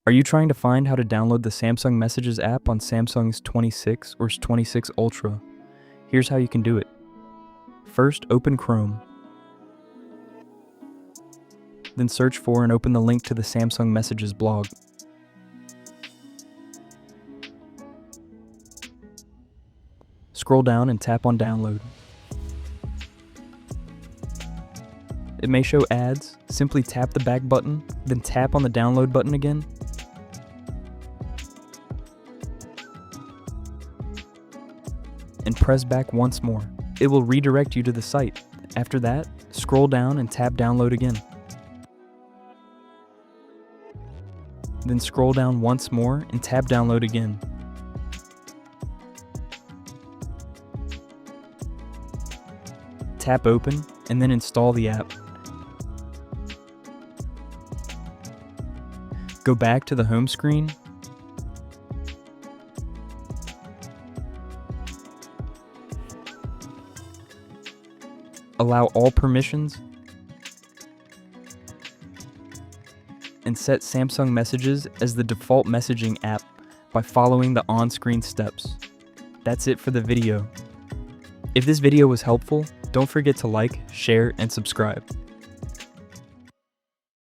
Are you trying to find how to download the Samsung Messages app on Samsung's 26 or 26 Ultra? Here's how you can do it. First, open Chrome. Then search for and open the link to the Samsung Messages blog. Scroll down and tap on Download. It may show ads. Simply tap the back button, then tap on the download button again. And press back once more. It will redirect you to the site. After that, scroll down and tap download again. Then scroll down once more and tap download again. Tap open and then install the app. Go back to the home screen. Allow all permissions and set Samsung Messages as the default messaging app by following the on-screen steps. That's it for the video. If this video was helpful, don't forget to like, share, and subscribe.